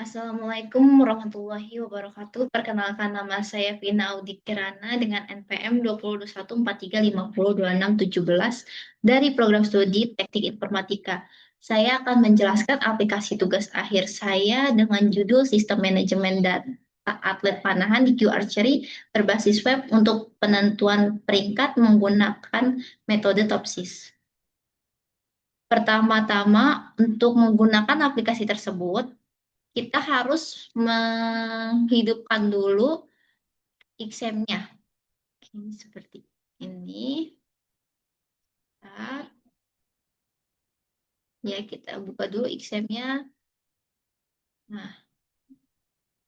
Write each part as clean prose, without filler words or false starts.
Assalamualaikum warahmatullahi wabarakatuh. Perkenalkan nama saya Vina Audi Kirana dengan NPM 202143502617 dari program studi Teknik Informatika. Saya akan menjelaskan aplikasi tugas akhir saya dengan judul Sistem Manajemen Data Atlet Panahan di Q Archery berbasis web untuk penentuan peringkat menggunakan metode TOPSIS. Pertama-tama, untuk menggunakan aplikasi tersebut, kita harus menghidupkan dulu XAML-nya. Ini seperti ini. Ya, kita buka dulu XAML-nya. Nah,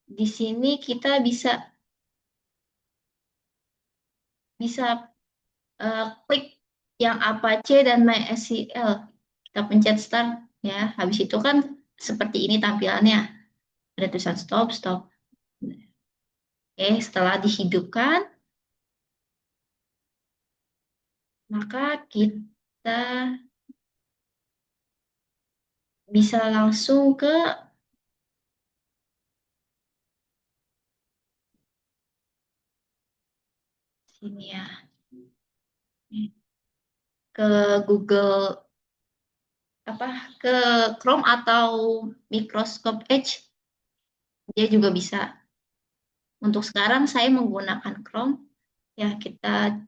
di sini kita bisa klik yang Apache dan MySQL. Kita pencet start ya. Habis itu kan seperti ini tampilannya. Ada tulisan stop, stop. Oke, setelah dihidupkan, maka kita bisa langsung ke sini ya, ke Google ke Chrome atau Microsoft Edge, dia juga bisa. Untuk sekarang saya menggunakan Chrome. Ya, kita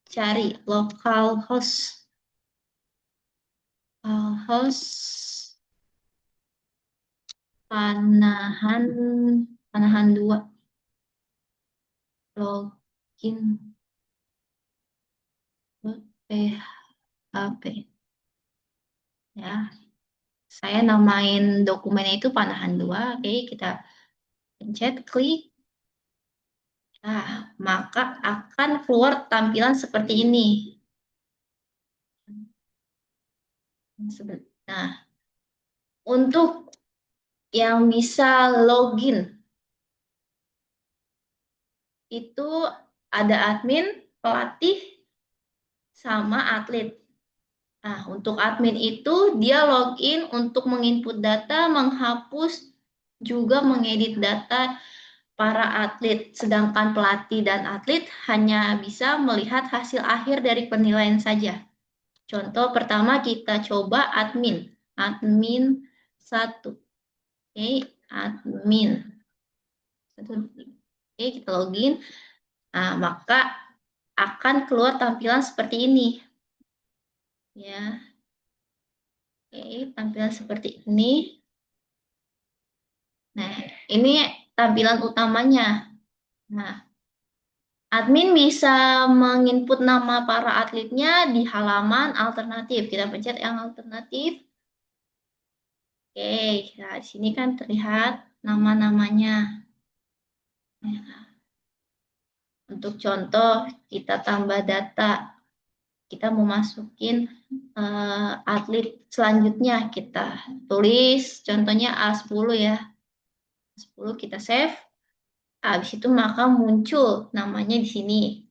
cari localhost panahan panahan 2 login php ya. Saya namain dokumennya itu panahan 2. Oke, kita pencet klik. Nah, maka akan keluar tampilan seperti ini. Nah, untuk yang bisa login itu ada admin, pelatih, sama atlet. Nah, untuk admin itu dia login untuk menginput data, menghapus, juga mengedit data para atlet. Sedangkan pelatih dan atlet hanya bisa melihat hasil akhir dari penilaian saja. Contoh pertama kita coba admin. Admin 1. Oke, admin. Oke, kita login. Nah, maka akan keluar tampilan seperti ini. Ya. Oke, tampilan seperti ini. Nah, ini tampilan utamanya. Nah, admin bisa menginput nama para atletnya di halaman alternatif. Kita pencet yang alternatif. Oke, nah di sini kan terlihat nama-namanya. Nah, untuk contoh, kita tambah data. Kita mau masukin atlet selanjutnya. Kita tulis contohnya A10 ya. A10 kita save. Habis itu maka muncul namanya di sini.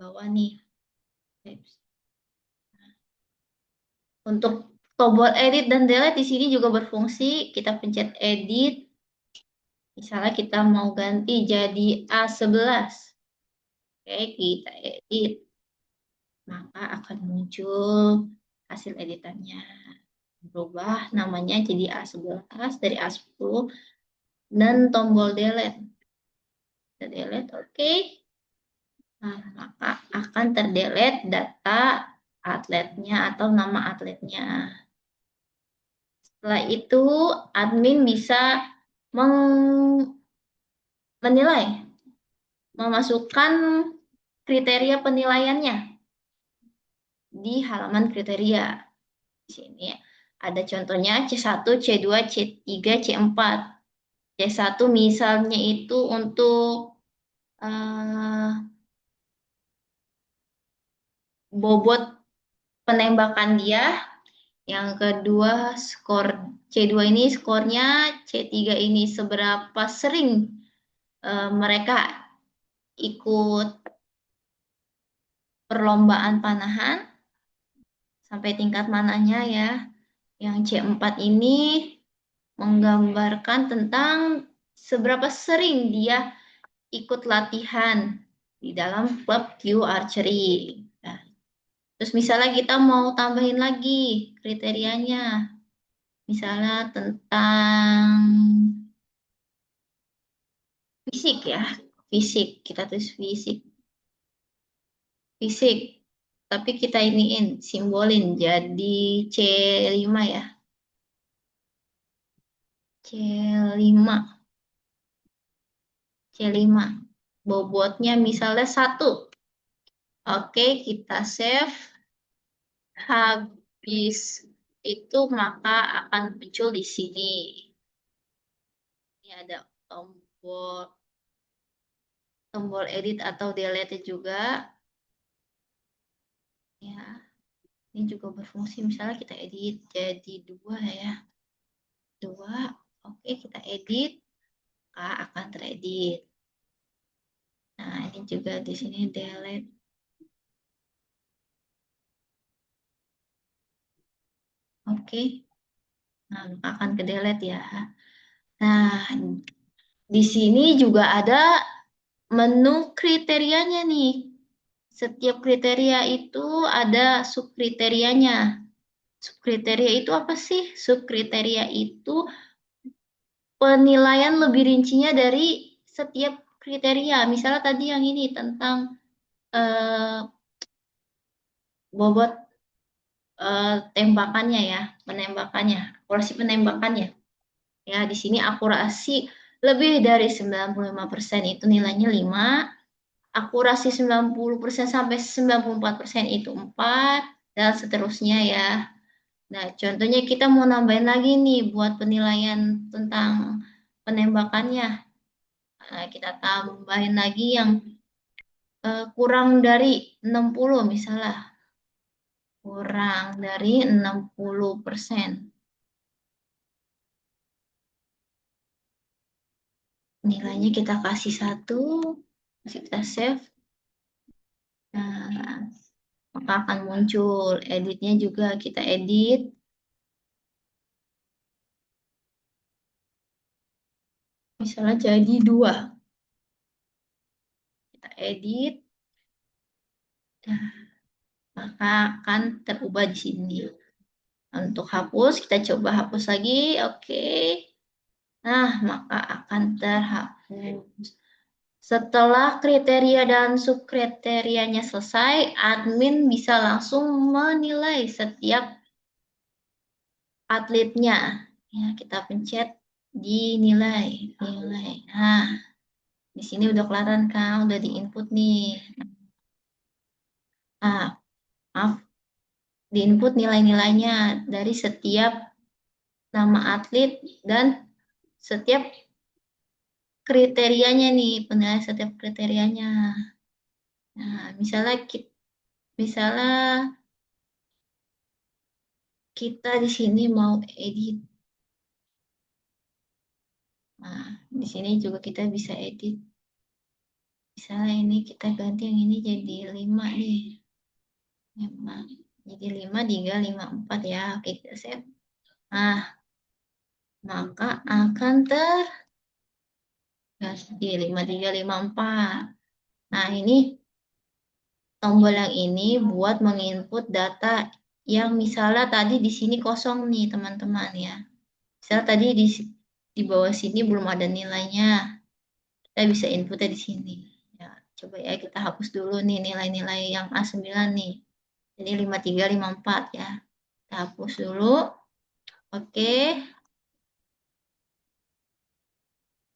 Bawah nih. Untuk tombol edit dan delete di sini juga berfungsi. Kita pencet edit. Misalnya kita mau ganti jadi A11. Oke, kita edit. Maka akan muncul hasil editannya. Berubah namanya jadi A11 dari A10 dan tombol delete. Kita delete, oke. Nah, maka akan terdelete data atletnya atau nama atletnya. Setelah itu, admin bisa menilai, memasukkan kriteria penilaiannya di halaman kriteria. Di sini ada contohnya C1, C2, C3, C4. C1 misalnya itu untuk bobot penembakan dia. Yang kedua, skor C2 ini skornya, C3 ini seberapa sering mereka ikut perlombaan panahan, sampai tingkat mananya ya. Yang C4 ini menggambarkan tentang seberapa sering dia ikut latihan di dalam klub Q Archery. Nah, terus misalnya kita mau tambahin lagi kriterianya, misalnya tentang fisik ya, fisik, kita tulis fisik, fisik, tapi kita iniin, simbolin jadi C5 ya, C5, C5, bobotnya misalnya 1. Oke, kita save. Habis itu maka akan muncul di sini. Ini ada tombol tombol edit atau delete juga. Ya, ini juga berfungsi. Misalnya kita edit jadi 2 ya. 2. Oke, kita edit. K akan teredit. Nah, ini juga di sini delete. Oke. Nah, maka akan ke delete ya. Nah, di sini juga ada menu kriterianya nih. Setiap kriteria itu ada subkriterianya. Subkriteria itu apa sih? Subkriteria itu penilaian lebih rincinya dari setiap kriteria. Misalnya tadi yang ini tentang eh, bobot tembakannya ya, penembakannya, akurasi penembakannya. Ya, di sini akurasi lebih dari 95% itu nilainya 5, akurasi 90% sampai 94% itu 4, dan seterusnya ya. Nah, contohnya kita mau nambahin lagi nih buat penilaian tentang penembakannya. Nah, kita tambahin lagi yang kurang dari 60 misalnya. Kurang dari 60%. Nilainya kita kasih 1, masih kita save. Nah, maka akan muncul. Editnya juga kita edit. Misalnya jadi 2. Kita edit. Nah, maka akan terubah di sini. Untuk hapus, kita coba hapus lagi. Oke. Nah, maka akan terhapus. Setelah kriteria dan subkriterianya selesai, admin bisa langsung menilai setiap atletnya. Ya, kita pencet dinilai, nilai. Nah, di sini udah kelihatan kan, udah di input nih. Nah, maaf, di input nilai-nilainya dari setiap nama atlet dan setiap kriterianya nih, penilaian setiap kriterianya. Nah, misalnya kita di sini mau edit. Nah, di sini juga kita bisa edit. Misalnya ini kita ganti yang ini jadi 5 nih. 5. Jadi 5, 3, 5, 4 ya. Oke, kita save. Nah, maka akan terganti 5, 3, 5, 4. Nah, ini tombol yang ini buat menginput data yang misalnya tadi di sini kosong nih, teman-teman ya. Misalnya tadi di bawah sini belum ada nilainya. Kita bisa inputnya di sini. Ya, coba ya kita hapus dulu nih nilai-nilai yang A9 nih. Jadi 53, 54 ya. Kita hapus dulu. Oke.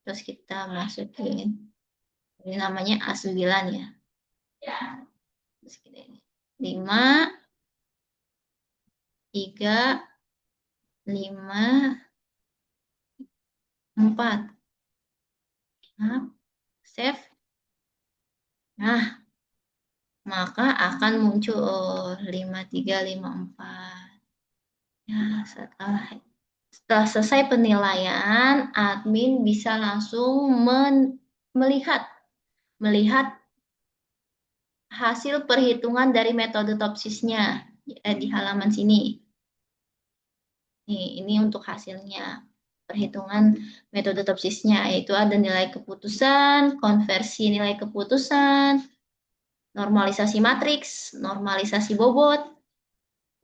Terus kita masukin. Ini namanya A9 ya. Terus kita ini. 5, 3, 5, 4. Nah, save. Nah, maka akan muncul 5354. Ya, setelah selesai penilaian, admin bisa langsung melihat melihat hasil perhitungan dari metode topsisnya di halaman sini. Nih, ini untuk hasilnya. perhitungan metode topsisnya, yaitu ada nilai keputusan, konversi nilai keputusan, normalisasi matriks, normalisasi bobot,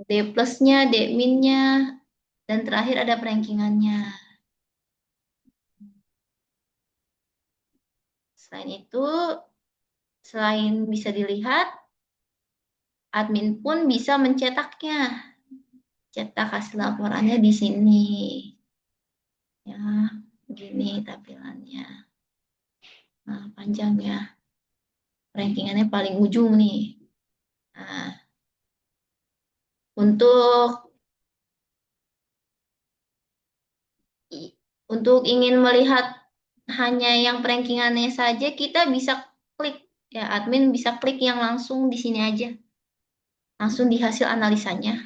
D plusnya, D minnya, dan terakhir ada perankingannya. Selain itu, selain bisa dilihat, admin pun bisa mencetaknya. Cetak hasil laporannya di sini. Ya, begini tampilannya. Nah, panjang ya. Rankingannya paling ujung nih. Nah, untuk untuk ingin melihat hanya yang rankingannya saja, kita bisa klik ya, admin bisa klik yang langsung di sini aja. Langsung di hasil analisanya.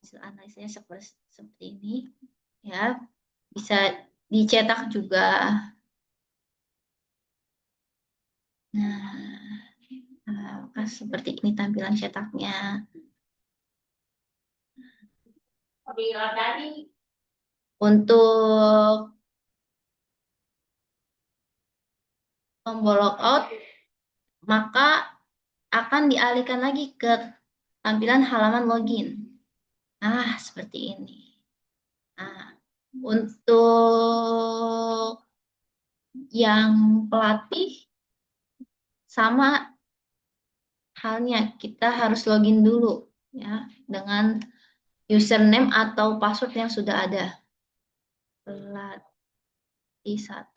Hasil analisanya seperti ini. Ya, bisa dicetak juga. Nah, seperti ini tampilan cetaknya. Untuk tombol logout, maka akan dialihkan lagi ke tampilan halaman login. Nah, seperti ini. Nah, untuk yang pelatih, sama halnya, kita harus login dulu ya dengan username atau password yang sudah ada. Pelatih 1,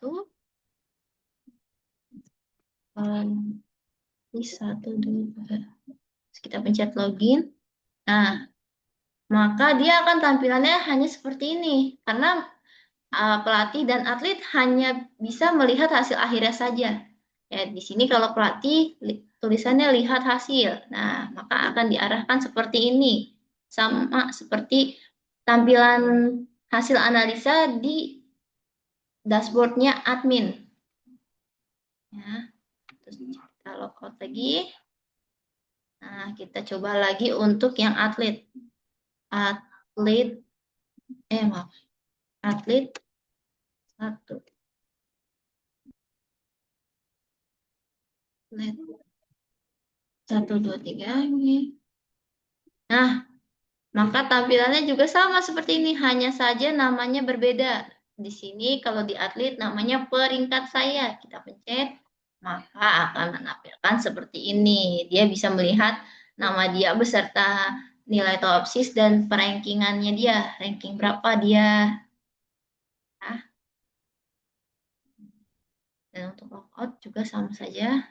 pelatih 1, 2. Kita pencet login. Nah, maka dia akan tampilannya hanya seperti ini. Karena pelatih dan atlet hanya bisa melihat hasil akhirnya saja. Ya, di sini kalau pelatih tulisannya lihat hasil. Nah, maka akan diarahkan seperti ini. Sama seperti tampilan hasil analisa di dashboardnya admin. Ya, terus kita logout lagi. Nah, kita coba lagi untuk yang atlet. Atlet, maaf, atlet 1. Atlet 1, 2, 3 ini. Nah, maka tampilannya juga sama seperti ini, hanya saja namanya berbeda. Di sini kalau di atlet namanya peringkat saya. Kita pencet, maka akan menampilkan seperti ini. Dia bisa melihat nama dia beserta nilai topsis dan perankingannya dia. Ranking berapa dia. Nah, dan untuk logout juga sama saja.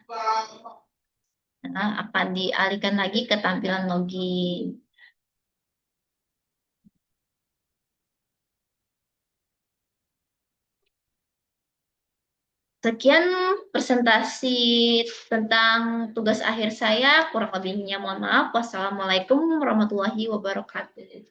Nah, akan dialihkan lagi ke tampilan login. Sekian presentasi tentang tugas akhir saya. Kurang lebihnya mohon maaf. Wassalamualaikum warahmatullahi wabarakatuh.